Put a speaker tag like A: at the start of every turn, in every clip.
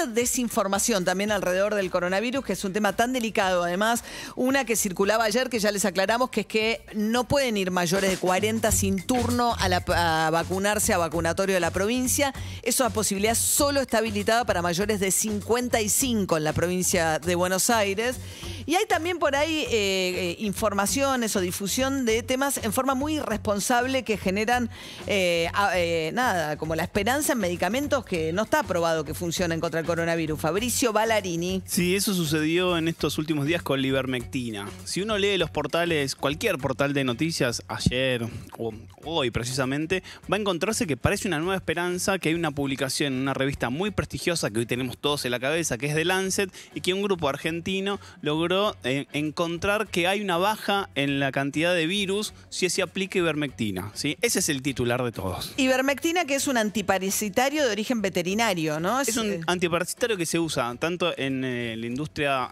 A: Desinformación también alrededor del coronavirus, que es un tema tan delicado. Además, una que circulaba ayer, que ya les aclaramos, que es que no pueden ir mayores de 40 sin turno a vacunarse a vacunatorio de la provincia. Esa posibilidad solo está habilitada para mayores de 55 en la provincia de Buenos Aires. Y hay también por ahí informaciones o difusión de temas en forma muy irresponsable que generan como la esperanza en medicamentos que no está probado que funcionen contra el coronavirus. Fabricio Ballarini.
B: Sí, eso sucedió en estos últimos días con la ivermectina. Si uno lee los portales, cualquier portal de noticias, ayer o hoy precisamente, va a encontrarse que parece una nueva esperanza, que hay una publicación en una revista muy prestigiosa que hoy tenemos todos en la cabeza, que es The Lancet, y que un grupo argentino logró encontrar que hay una baja en la cantidad de virus si se aplica ivermectina, ¿sí? Ese es el titular de todos.
A: Ivermectina, que es un antiparasitario de origen veterinario, ¿no?
B: Es un antiparasitario que se usa tanto en la industria,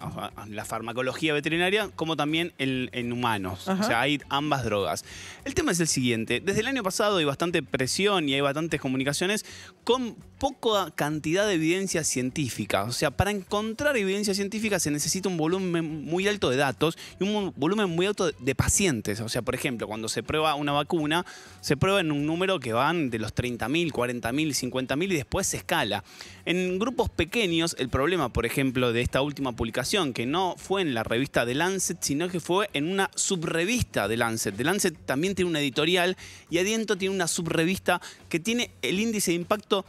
B: la farmacología veterinaria, como también en humanos.
A: Ajá.
B: O sea, hay ambas drogas. El tema es el siguiente. Desde el año pasado hay bastante presión y hay bastantes comunicaciones con poca cantidad de evidencia científica. O sea, para encontrar evidencia científica se necesita un volumen muy alto de datos y un volumen muy alto de pacientes. O sea, por ejemplo, cuando se prueba una vacuna, se prueba en un número que van de los 30.000, 40.000, 50.000 y después se escala. En grupos pequeños, el problema, por ejemplo, de esta última publicación, que no fue en la revista The Lancet, sino que fue en una subrevista de Lancet. The Lancet también tiene una editorial y adentro tiene una subrevista que tiene el índice de impacto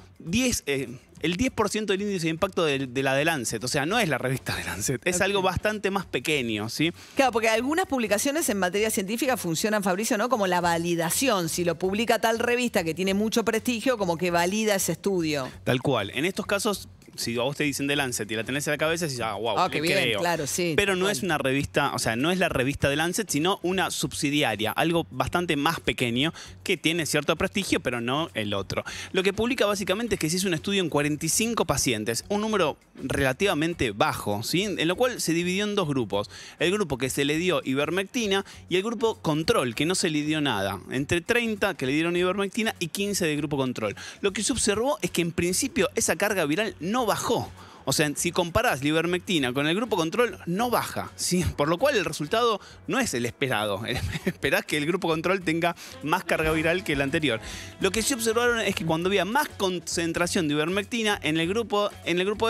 B: el 10% del índice de impacto de la de Lancet. O sea, no es la revista de Lancet, es algo bastante más pequeño, ¿sí?
A: Claro, porque algunas publicaciones en materia científica funcionan, Fabricio, ¿no? Como la validación. Si lo publica tal revista que tiene mucho prestigio, como que valida ese estudio.
B: Tal cual. En estos casos, si a vos te dicen The Lancet y la tenés en la cabeza, decís, wow,
A: qué bien,
B: creo.
A: claro, sí.
B: Pero no es una revista, o sea, no es la revista The Lancet, sino una subsidiaria, algo bastante más pequeño que tiene cierto prestigio, pero no el otro. Lo que publica básicamente es que se hizo un estudio en 45 pacientes, un número relativamente bajo, ¿sí? En lo cual se dividió en dos grupos. El grupo que se le dio ivermectina y el grupo control, que no se le dio nada. Entre 30 que le dieron ivermectina y 15 de grupo control. Lo que se observó es que en principio esa carga viral no bajó. O sea, si comparás la ivermectina con el grupo control, no baja, ¿sí? Por lo cual el resultado no es el esperado. Esperás que el grupo control tenga más carga viral que el anterior. Lo que sí observaron es que cuando había más concentración de ivermectina en el grupo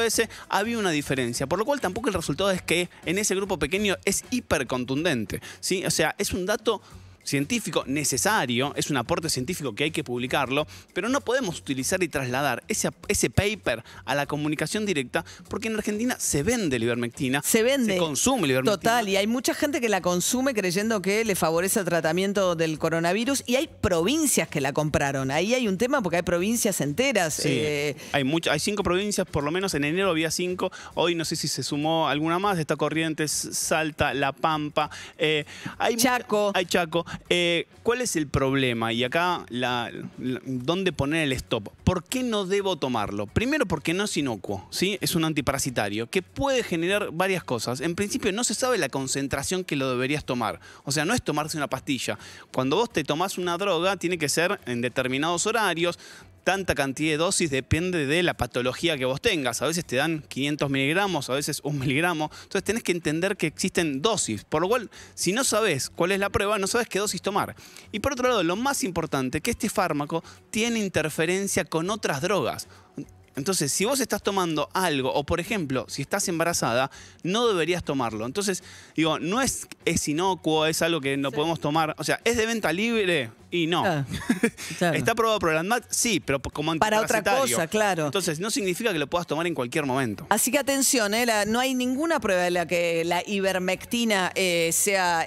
B: ese, había una diferencia. Por lo cual tampoco el resultado es que en ese grupo pequeño es hipercontundente, ¿sí? O sea, es un dato científico necesario, es un aporte científico que hay que publicarlo, pero no podemos utilizar y trasladar ese paper a la comunicación directa, porque en Argentina se vende la ivermectina, se consume la ivermectina.
A: Total, y hay mucha gente que la consume creyendo que le favorece el tratamiento del coronavirus, y hay provincias que la compraron. Ahí hay un tema porque hay provincias enteras.
B: Sí, hay 5 provincias, por lo menos en enero había 5, hoy no sé si se sumó alguna más, está Corrientes, Salta, La Pampa, hay Chaco. ¿Cuál es el problema? Y acá, ¿dónde poner el stop? ¿Por qué no debo tomarlo? Primero, porque no es inocuo, ¿sí? Es un antiparasitario que puede generar varias cosas. En principio, no se sabe la concentración que lo deberías tomar. O sea, no es tomarse una pastilla. Cuando vos te tomás una droga, tiene que ser en determinados horarios. Tanta cantidad de dosis depende de la patología que vos tengas. A veces te dan 500 miligramos, a veces 1 miligramo. Entonces tenés que entender que existen dosis. Por lo cual, si no sabés cuál es la prueba, no sabés qué dosis tomar. Y por otro lado, lo más importante, que este fármaco tiene interferencia con otras drogas. Entonces, si vos estás tomando algo, o por ejemplo, si estás embarazada, no deberías tomarlo. Entonces, digo, no es inocuo, es algo que no podemos tomar. O sea, ¿es de venta libre? Y no. Claro. ¿Está aprobado por el ANMAT? Sí, pero como antiparasitario.
A: Para otra cosa, claro.
B: Entonces, no significa que lo puedas tomar en cualquier momento.
A: Así que atención, no hay ninguna prueba de la que la ivermectina sea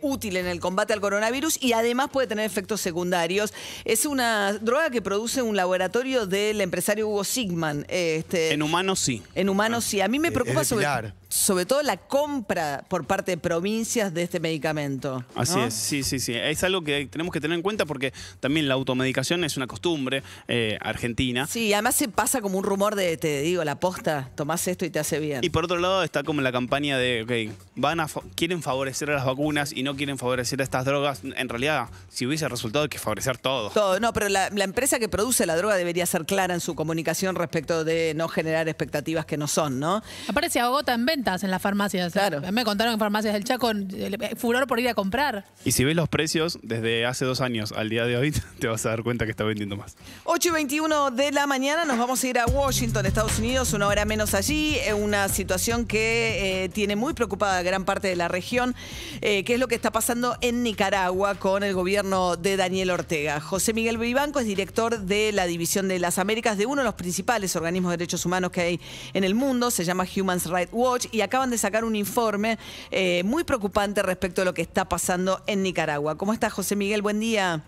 A: útil en el combate al coronavirus, y además puede tener efectos secundarios. Es una droga que produce un laboratorio del empresario Hugo Sigman.
B: En humanos sí.
A: En humanos sí. A mí me preocupa sobre... sobre todo la compra por parte de provincias de este medicamento, ¿no?
B: Así es, sí. Es algo que tenemos que tener en cuenta porque también la automedicación es una costumbre argentina.
A: Sí, además se pasa como un rumor de, te digo, la posta, tomás esto y te hace bien.
B: Y por otro lado está como la campaña de, quieren favorecer a las vacunas y no quieren favorecer a estas drogas. En realidad, si hubiese resultado, hay que favorecer todo.
A: Todo, no, pero la empresa que produce la droga debería ser clara en su comunicación respecto de no generar expectativas que no son, ¿no?
C: Aparte se agota en ventas en las farmacias.
A: Claro.
C: A mí me contaron en farmacias del Chaco furor por ir a comprar.
B: Y si ves los precios desde hace 2 años al día de hoy, te vas a dar cuenta que está vendiendo más.
A: 8:21 de la mañana, nos vamos a ir a Washington, Estados Unidos, 1 hora menos allí. Una situación que tiene muy preocupada a gran parte de la región, que es lo que está pasando en Nicaragua con el gobierno de Daniel Ortega. José Miguel Vivanco es director de la División de las Américas de uno de los principales organismos de derechos humanos que hay en el mundo, se llama Human Rights Watch, y acaban de sacar un informe muy preocupante respecto a lo que está pasando en Nicaragua. ¿Cómo estás, José Miguel? Buen día.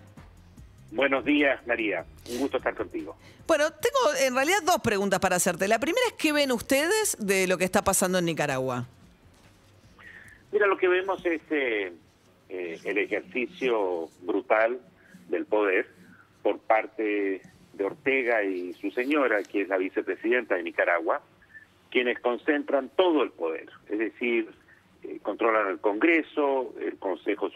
D: Buenos días, María. Un gusto estar contigo.
A: Bueno, tengo en realidad 2 preguntas para hacerte. La primera es, ¿qué ven ustedes de lo que está pasando en Nicaragua?
D: Mira, lo que vemos es el ejercicio brutal del poder por parte de Ortega y su señora, que es la vicepresidenta de Nicaragua, quienes concentran todo el poder, es decir, controlan el Congreso, el Consejo